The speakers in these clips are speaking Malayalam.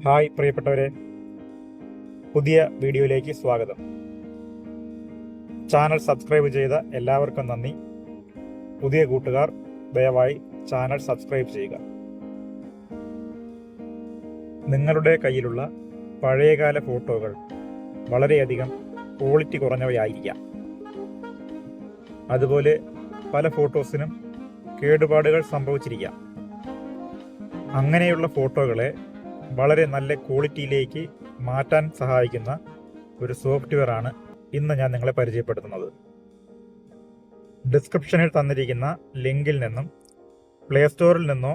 ഹായ് പ്രിയപ്പെട്ടവരെ, പുതിയ വീഡിയോയിലേക്ക് സ്വാഗതം. ചാനൽ സബ്സ്ക്രൈബ് ചെയ്ത എല്ലാവർക്കും നന്ദി. പുതിയ കൂട്ടുകാർ ദയവായി ചാനൽ സബ്സ്ക്രൈബ് ചെയ്യുക. നിങ്ങളുടെ കയ്യിലുള്ള പഴയകാല ഫോട്ടോകൾ വളരെയധികം ക്വാളിറ്റി കുറഞ്ഞവയായിരിക്കാം. അതുപോലെ പല ഫോട്ടോസിനും കേടുപാടുകൾ സംഭവിച്ചിരിക്കാം. അങ്ങനെയുള്ള ഫോട്ടോകളെ വളരെ നല്ല ക്വാളിറ്റിയിലേക്ക് മാറ്റാൻ സഹായിക്കുന്ന ഒരു സോഫ്റ്റ്വെയർ ആണ് ഇന്ന് ഞാൻ നിങ്ങളെ പരിചയപ്പെടുത്തുന്നത്. ഡിസ്ക്രിപ്ഷനിൽ തന്നിരിക്കുന്ന ലിങ്കിൽ നിന്നും പ്ലേ സ്റ്റോറിൽ നിന്നോ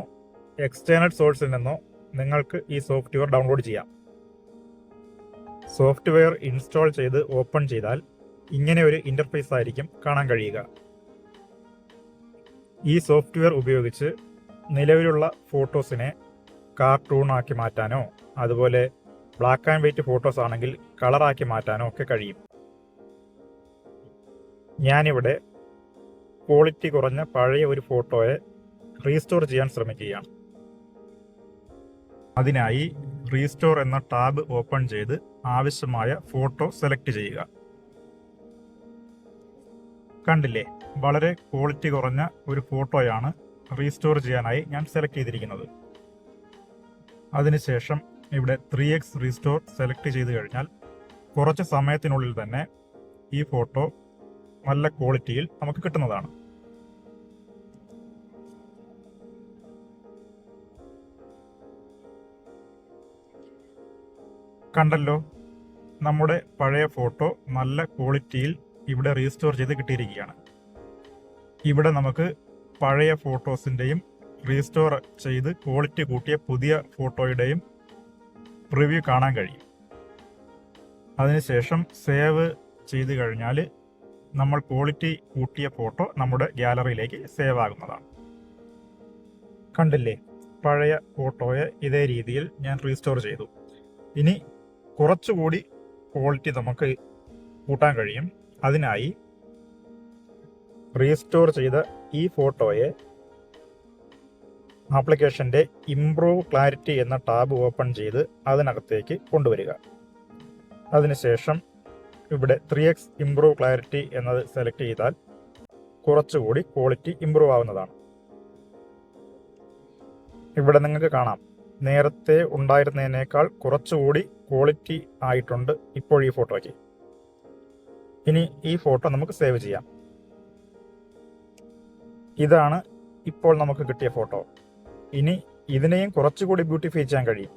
എക്സ്റ്റേണൽ സോഴ്സിൽ നിന്നോ നിങ്ങൾക്ക് ഈ സോഫ്റ്റ്വെയർ ഡൗൺലോഡ് ചെയ്യാം. സോഫ്റ്റ്വെയർ ഇൻസ്റ്റാൾ ചെയ്ത് ഓപ്പൺ ചെയ്താൽ ഇങ്ങനെ ഒരു ഇന്റർഫേസ് ആയിരിക്കും കാണാൻ കഴിയുക. ഈ സോഫ്റ്റ്വെയർ ഉപയോഗിച്ച് നിലവിലുള്ള ഫോട്ടോസിനെ കാർട്ടൂൺ ആക്കി മാറ്റാനോ അതുപോലെ ബ്ലാക്ക് ആൻഡ് വൈറ്റ് ഫോട്ടോസ് ആണെങ്കിൽ കളറാക്കി മാറ്റാനോ ഒക്കെ കഴിയും. ഞാനിവിടെ ക്വാളിറ്റി കുറഞ്ഞ പഴയ ഒരു ഫോട്ടോയെ റീസ്റ്റോർ ചെയ്യാൻ ശ്രമിക്കുകയാണ്. അതിനായി റീസ്റ്റോർ എന്ന ടാബ് ഓപ്പൺ ചെയ്ത് ആവശ്യമായ ഫോട്ടോ സെലക്ട് ചെയ്യുക. കണ്ടില്ലേ, വളരെ ക്വാളിറ്റി കുറഞ്ഞ ഒരു ഫോട്ടോയാണ് റീസ്റ്റോർ ചെയ്യാനായി ഞാൻ സെലക്ട് ചെയ്തിരിക്കുന്നത്. അതിനുശേഷം ഇവിടെ 3x റീസ്റ്റോർ സെലക്ട് ചെയ്ത് കഴിഞ്ഞാൽ കുറച്ച് സമയത്തിനുള്ളിൽ തന്നെ ഈ ഫോട്ടോ നല്ല ക്വാളിറ്റിയിൽ നമുക്ക് കിട്ടുന്നതാണ്. കണ്ടല്ലോ, നമ്മുടെ പഴയ ഫോട്ടോ നല്ല ക്വാളിറ്റിയിൽ ഇവിടെ റീസ്റ്റോർ ചെയ്ത് കിട്ടിയിരിക്കുകയാണ്. ഇവിടെ നമുക്ക് പഴയ ഫോട്ടോസിൻ്റെയും റീസ്റ്റോർ ചെയ്ത് ക്വാളിറ്റി കൂട്ടിയ പുതിയ ഫോട്ടോയുടെയും പ്രിവ്യൂ കാണാൻ കഴിയും. അതിനുശേഷം സേവ് ചെയ്ത് കഴിഞ്ഞാൽ നമ്മൾ ക്വാളിറ്റി കൂട്ടിയ ഫോട്ടോ നമ്മുടെ ഗാലറിയിലേക്ക് സേവ് ആകുന്നതാണ്. കണ്ടില്ലേ, പഴയ ഫോട്ടോയെ ഇതേ രീതിയിൽ ഞാൻ റീസ്റ്റോർ ചെയ്തു. ഇനി കുറച്ചുകൂടി ക്വാളിറ്റി നമുക്ക് കൂട്ടാൻ കഴിയും. അതിനായി റീസ്റ്റോർ ചെയ്ത ഈ ഫോട്ടോയെ ആപ്ലിക്കേഷൻ്റെ ഇംപ്രൂവ് ക്ലാരിറ്റി എന്ന ടാബ് ഓപ്പൺ ചെയ്ത് അതിനകത്തേക്ക് കൊണ്ടുവരിക. അതിനുശേഷം ഇവിടെ 3x ഇംപ്രൂവ് ക്ലാരിറ്റി എന്നത് സെലക്ട് ചെയ്താൽ കുറച്ചുകൂടി ക്വാളിറ്റി ഇംപ്രൂവ് ആവുന്നതാണ്. ഇവിടെ നിങ്ങൾക്ക് കാണാം, നേരത്തെ ഉണ്ടായിരുന്നതിനേക്കാൾ കുറച്ചുകൂടി ക്വാളിറ്റി ആയിട്ടുണ്ട് ഇപ്പോൾ ഈ ഫോട്ടോയ്ക്ക്. ഇനി ഈ ഫോട്ടോ നമുക്ക് സേവ് ചെയ്യാം. ഇതാണ് ഇപ്പോൾ നമുക്ക് കിട്ടിയ ഫോട്ടോ. ഇനി ഇതിനെയും കുറച്ചുകൂടി ബ്യൂട്ടിഫൈ ചെയ്യാൻ കഴിയും.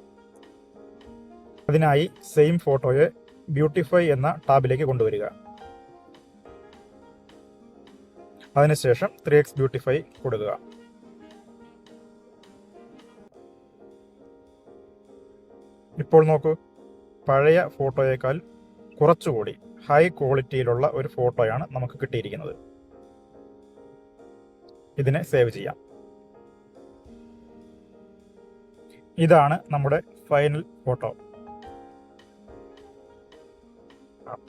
അതിനായി സെയിം ഫോട്ടോയെ ബ്യൂട്ടിഫൈ എന്ന ടാബിലേക്ക് കൊണ്ടുവരിക. അതിനുശേഷം 3x ബ്യൂട്ടിഫൈ കൊടുക്കുക. ഇപ്പോൾ നോക്കൂ, പഴയ ഫോട്ടോയേക്കാൾ കുറച്ചുകൂടി ഹൈ ക്വാളിറ്റിയിലുള്ള ഒരു ഫോട്ടോയാണ് നമുക്ക് കിട്ടിയിരിക്കുന്നത്. ഇതിനെ സേവ് ചെയ്യാം. ഇതാണ് നമ്മുടെ ഫൈനൽ ഫോട്ടോ.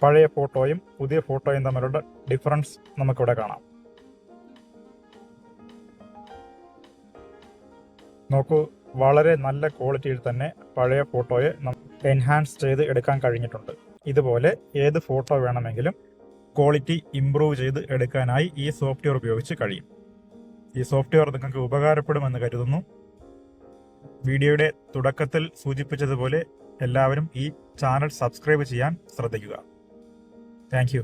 പഴയ ഫോട്ടോയും പുതിയ ഫോട്ടോയും തമ്മിലുള്ള ഡിഫറൻസ് നമുക്കിവിടെ കാണാം. നോക്കൂ, വളരെ നല്ല ക്വാളിറ്റിയിൽ തന്നെ പഴയ ഫോട്ടോയെ എൻഹാൻസ് ചെയ്ത് എടുക്കാൻ കഴിഞ്ഞിട്ടുണ്ട്. ഇതുപോലെ ഏത് ഫോട്ടോ വേണമെങ്കിലും ക്വാളിറ്റി ഇംപ്രൂവ് ചെയ്ത് എടുക്കാനായി ഈ സോഫ്റ്റ്വെയർ ഉപയോഗിച്ച് കഴിയും. ഈ സോഫ്റ്റ്വെയർ നിങ്ങൾക്ക് ഉപകാരപ്പെടുമെന്ന് കരുതുന്നു. വീഡിയോയുടെ തുടക്കത്തിൽ സൂചിപ്പിച്ചതുപോലെ എല്ലാവരും ഈ ചാനൽ സബ്സ്ക്രൈബ് ചെയ്യാൻ ശ്രദ്ധിക്കുക. Thank you.